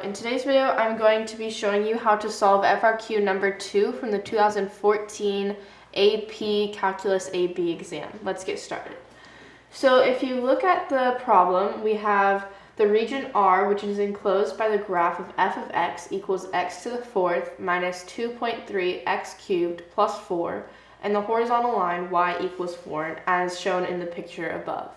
In today's video, I'm going to be showing you how to solve FRQ number 2 from the 2014 AP Calculus AB exam. Let's get started. So if you look at the problem, we have the region R, which is enclosed by the graph of f of x equals x to the fourth minus 2.3 x cubed plus 4, and the horizontal line y equals 4, as shown in the picture above.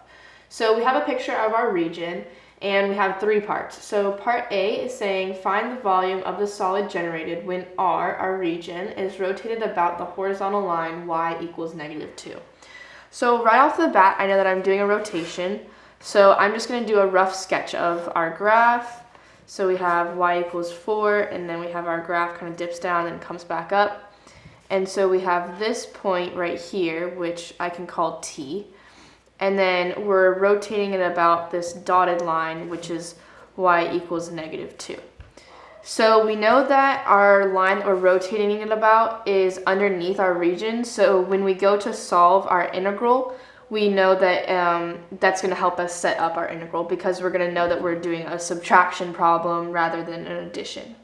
So we have a picture of our region, and we have three parts. So part A is saying find the volume of the solid generated when R, our region, is rotated about the horizontal line y equals -2. So right off the bat, I know that I'm doing a rotation. So I'm just going to do a rough sketch of our graph. So we have y equals 4, and then we have our graph kind of dips down and comes back up. And so we have this point right here, which I can call T. And then we're rotating it about this dotted line, which is y equals -2. So we know that our line that we're rotating it about is underneath our region. So when we go to solve our integral, we know that that's going to help us set up our integral, because we're going to know that we're doing a subtraction problem rather than an addition.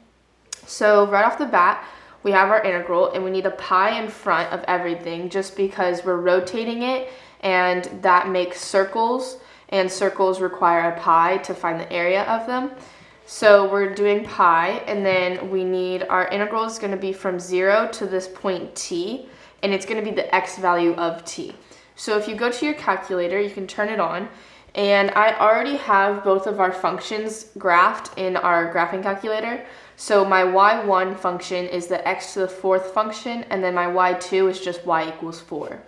So right off the bat, we have our integral, and we need a pi in front of everything just because we're rotating it, and that makes circles, and circles require a pi to find the area of them. So we're doing pi, and then we need our integral is going to be from 0 to this point t, and it's going to be the x value of t. So if you go to your calculator, you can turn it on, and I already have both of our functions graphed in our graphing calculator. So my y1 function is the x to the fourth function, and then my y2 is just y equals 4.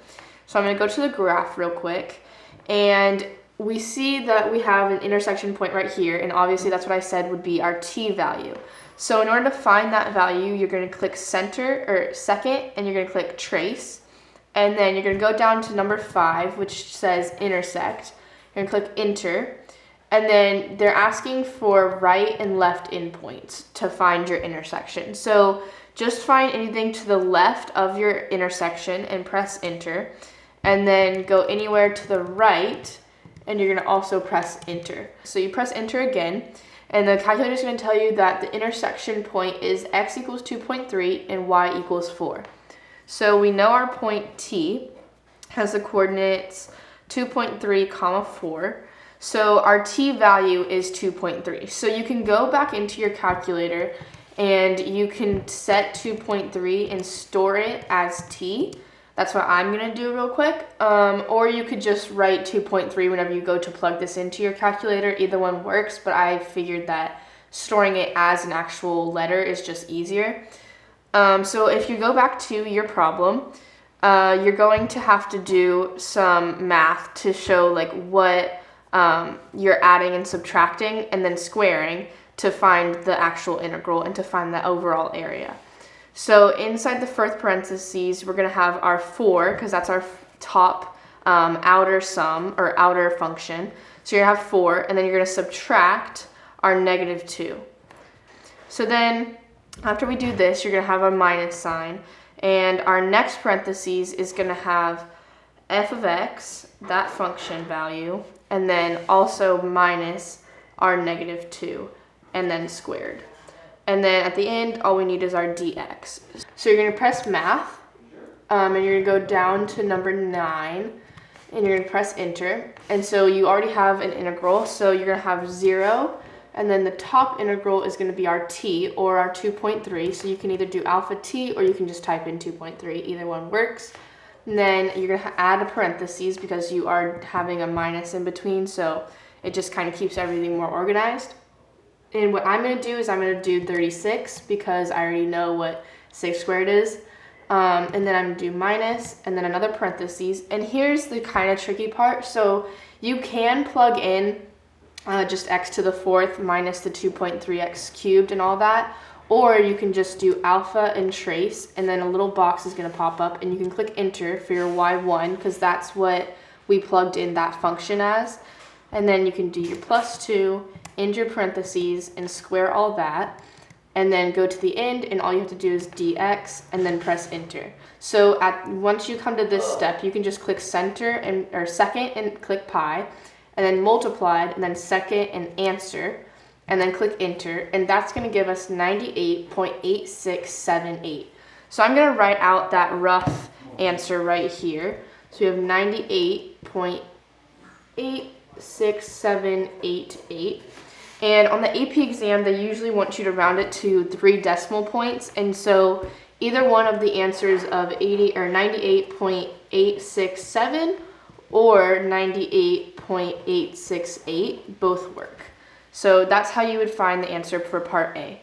So I'm going to go to the graph real quick, and we see that we have an intersection point right here, and obviously that's what I said would be our t value. So in order to find that value, you're going to click center or second, and you're going to click trace, and then you're going to go down to number 5, which says intersect. You're going to click enter, and then they're asking for right and left endpoints to find your intersection. So just find anything to the left of your intersection and press enter, and then go anywhere to the right, and you're going to also press enter. So you press enter again, and the calculator is going to tell you that the intersection point is x equals 2.3 and y equals 4. So we know our point T has the coordinates 2.3 comma 4. So our T value is 2.3. So you can go back into your calculator and you can set 2.3 and store it as T. That's what I'm going to do real quick. Or you could just write 2.3 whenever you go to plug this into your calculator. Either one works, but I figured that storing it as an actual letter is just easier. So if you go back to your problem, you're going to have to do some math to show like what you're adding and subtracting and then squaring to find the actual integral and to find the overall area. So inside the first parentheses, we're going to have our 4, because that's our top outer sum or outer function. So you're going to have 4, and then you're going to subtract our -2. So then after we do this, you're going to have a minus sign, and our next parentheses is going to have f of x, that function value, and then also minus our -2, and then squared. And then at the end, all we need is our dx. So you're going to press math, and you're going to go down to number 9, and you're going to press enter. And so you already have an integral, so you're going to have 0, and then the top integral is going to be our t, or our 2.3. So you can either do alpha t, or you can just type in 2.3. Either one works. And then you're going to add a parentheses because you are having a minus in between, so it just kind of keeps everything more organized. And what I'm going to do is I'm going to do 36 because I already know what 6 squared is. And then I'm going to do minus and then another parentheses. And here's the kind of tricky part. So you can plug in just x to the fourth minus the 2.3x cubed and all that. Or you can just do alpha and trace, and then a little box is going to pop up, and you can click enter for your y1 because that's what we plugged in that function as. And then you can do your +2, end your parentheses, and square all that, and then go to the end, and all you have to do is dx, and then press enter. So once you come to this step, you can just click center or second and click pi, and then multiplied, and then second and answer, and then click enter, and that's going to give us 98.8678. So I'm going to write out that rough answer right here. So we have 98.86788. And on the AP exam, they usually want you to round it to 3 decimal points. And so either one of the answers of 80 or 98.867 or 98.868 both work. So that's how you would find the answer for part A.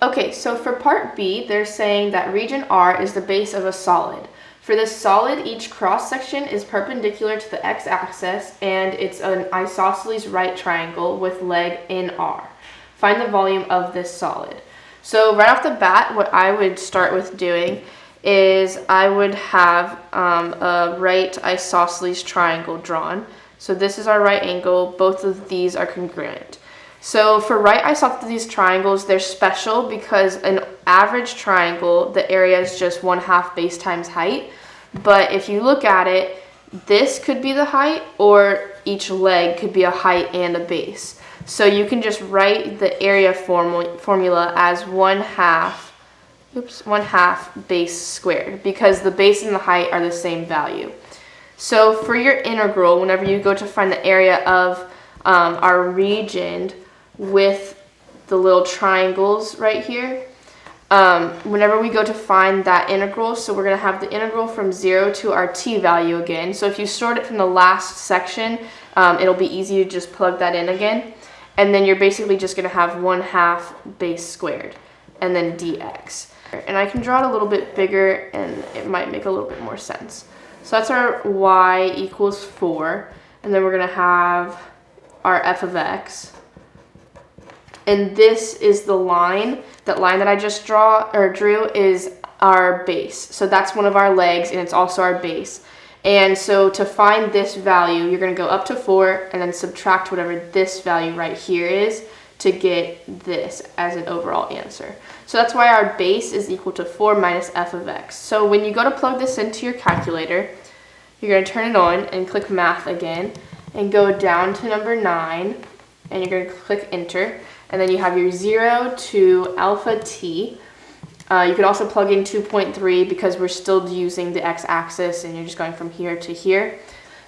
Okay, so for part B, they're saying that region R is the base of a solid. For this solid, each cross-section is perpendicular to the x-axis, and it's an isosceles right triangle with leg in R. Find the volume of this solid. So right off the bat, what I would start with doing is I would have a right isosceles triangle drawn. So this is our right angle. Both of these are congruent. So for right isosceles triangles, they're special because an average triangle, the area is just 1/2 base times height. But if you look at it, this could be the height, or each leg could be a height and a base. So you can just write the area formula as 1/2 base squared, because the base and the height are the same value. So for your integral, whenever you go to find the area of our region with the little triangles right here, whenever we go to find that integral, so we're going to have the integral from 0 to our t value again. So if you sort it from the last section, it'll be easy to just plug that in again. And then you're basically just going to have 1/2 base squared and then dx. And I can draw it a little bit bigger and it might make a little bit more sense. So that's our y equals 4. And then we're going to have our f of x. And this is the line. That line that I just drew is our base. So that's one of our legs, and it's also our base. And so to find this value, you're going to go up to 4 and then subtract whatever this value right here is to get this as an overall answer. So that's why our base is equal to 4 minus f of x. So when you go to plug this into your calculator, you're going to turn it on and click math again and go down to number 9, and you're going to click enter. And then you have your 0 to alpha t. You could also plug in 2.3 because we're still using the x-axis and you're just going from here to here.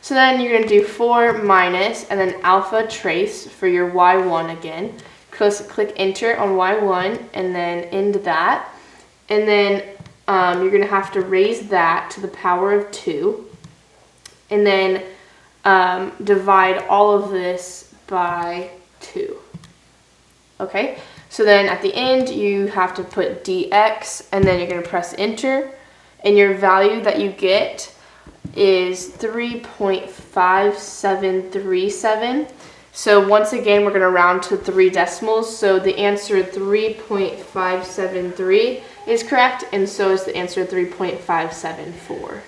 So then you're going to do 4 minus and then alpha trace for your y1 again. Click enter on y1 and then end that. And then you're going to have to raise that to the power of 2. And then divide all of this by 2. Okay, so then at the end you have to put dx and then you're going to press enter, and your value that you get is 3.5737. So once again we're going to round to 3 decimals, so the answer 3.573 is correct, and so is the answer 3.574.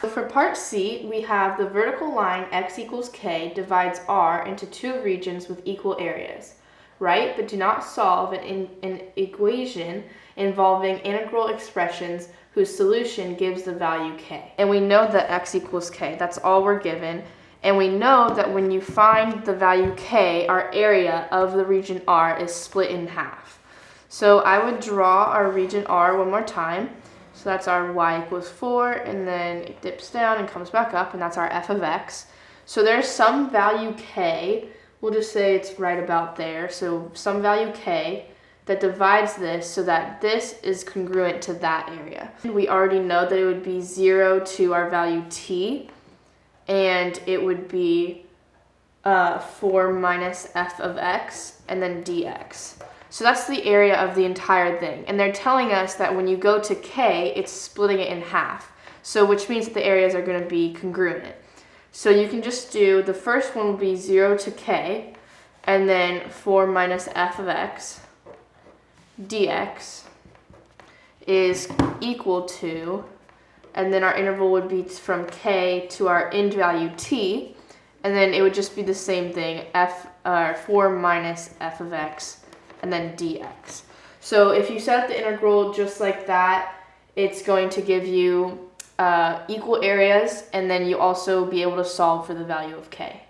For part C, we have the vertical line x equals k divides R into 2 regions with equal areas. Write, but do not solve an equation involving integral expressions whose solution gives the value k. And we know that x equals k. That's all we're given. And we know that when you find the value k, our area of the region R is split in half. So I would draw our region R one more time. So that's our y equals 4, and then it dips down and comes back up, and that's our f of x. So there's some value k. We'll just say it's right about there. So some value k that divides this so that this is congruent to that area. We already know that it would be 0 to our value t, and it would be 4 minus f of x and then dx. So that's the area of the entire thing. And they're telling us that when you go to k, it's splitting it in half. So which means that the areas are going to be congruent. So you can just do, the first one will be 0 to k, and then 4 minus f of x dx is equal to, and then our interval would be from k to our end value t, and then it would just be the same thing, 4 minus f of x, and then dx. So if you set up the integral just like that, it's going to give you equal areas, and then you also be able to solve for the value of k.